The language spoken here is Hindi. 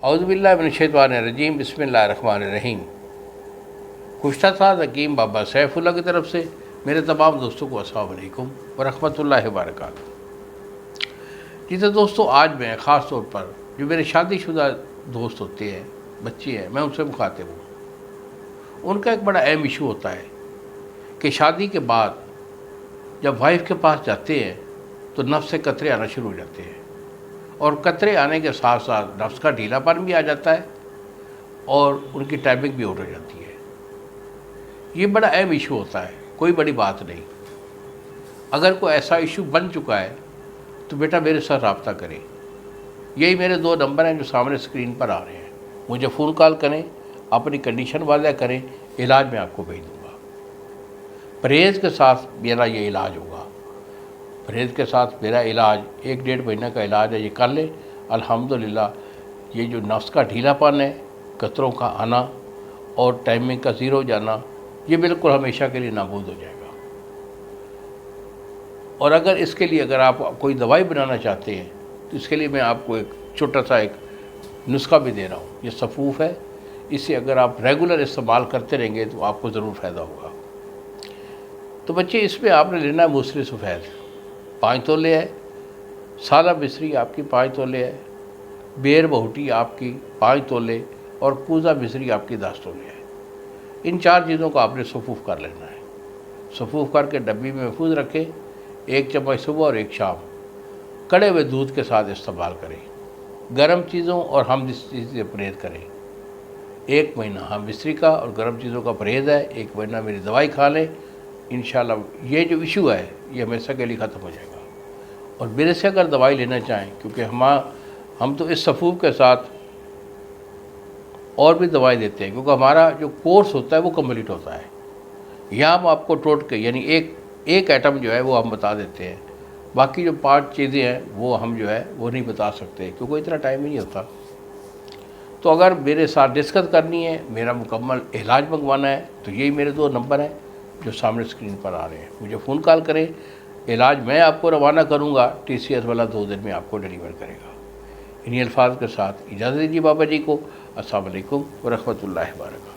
औज़ुबिल्लाहि मिनश्शैतानिर्रजीम बिस्मिल्लाहिर्रहमानिर्रहीम। खुशता था हकीम बाबा सैफुल्लाह की तरफ से। मेरे तमाम दोस्तों को अस्सलाम वालेकुम व रहमतुल्लाहि व बरकातुहू। जी तो दोस्तों, आज मैं ख़ास तौर पर जो मेरे शादीशुदा दोस्त होते हैं, बच्चे हैं, मैं उनसे मुखातिब हूँ। उनका एक बड़ा अहम इशू होता है कि शादी के बाद जब वाइफ के पास जाते हैं तो नफ्स से कतरे आना शुरू हो जाते हैं, और कतरे आने के साथ साथ नफ्स का ढीलापन भी आ जाता है और उनकी टाइमिंग भी आउट हो जाती है। ये बड़ा अहम इशू होता है, कोई बड़ी बात नहीं। अगर कोई ऐसा इशू बन चुका है तो बेटा मेरे साथ रब्ता करें। यही मेरे 2 नंबर हैं जो सामने स्क्रीन पर आ रहे हैं। मुझे फ़ोन कॉल करें, अपनी कंडीशन वाज़ह करें, इलाज मैं आपको भेज दूँगा। परहेज़ के साथ मेरा ये इलाज होगा। परहेज़ के साथ मेरा इलाज 1-1.5 महीने का इलाज है, ये कर ले। अल्हम्दुलिल्लाह ये जो नफ्स का ढीलापन है, कतरों का आना और टाइमिंग का ज़ीरो जाना, ये बिल्कुल हमेशा के लिए नाबूद हो जाएगा। और अगर इसके लिए अगर आप कोई दवाई बनाना चाहते हैं तो इसके लिए मैं आपको एक छोटा सा एक नुस्खा भी दे रहा हूँ। ये सफ़ूफ़ है, इसे अगर आप रेगुलर इस्तेमाल करते रहेंगे तो आपको ज़रूर फ़ायदा होगा। तो बच्चे, इसमें आपने लेना है मूसली सफ़ेद 5 तोले है, साला मिस्री आपकी 5 तोले है, बेर बहुटी आपकी 5 तोले और कूज़ा मिस्री आपकी 10 तोले है। इन 4 चीज़ों को आपने सफ़ूफ़ कर लेना है। सफ़ूफ़ करके डब्बी में महफूज रखें। 1 चम्मच सुबह और 1 शाम कड़े हुए दूध के साथ इस्तेमाल करें। गर्म चीज़ों और हम इस चीज़ से परहेज़ करें। 1 महीना हम मिस्री का और गर्म चीज़ों का परहेज़ है, 1 महीना मेरी दवाई खा लें। इंशाल्लाह ये जो इशू है ये हमेशा के लिए ख़त्म हो जाएगा। और मेरे से अगर दवाई लेना चाहें, क्योंकि हम तो इस सफ़ूफ़ के साथ और भी दवाई देते हैं, क्योंकि हमारा जो कोर्स होता है वो कंप्लीट होता है। यहाँ हम आपको टोट के यानी एक आइटम जो है वो हम बता देते हैं, बाकी जो 5 चीज़ें हैं वो हम जो है वो नहीं बता सकते, क्योंकि इतना टाइम ही नहीं होता। तो अगर मेरे साथ डिस्कस करनी है, मेरा मुकम्मल इलाज मंगवाना है, तो यही मेरे 2 नंबर हैं जो सामने स्क्रीन पर आ रहे हैं। मुझे फ़ोन कॉल करें, इलाज मैं आपको रवाना करूँगा, TCS वाला 2 दिन में आपको डिलीवर करेगा। इन्हीं अल्फाज के साथ इजाज़त दीजिए बाबा जी को। अस्सलाम वालेकुम व रहमतुल्लाहि व बरकातहू।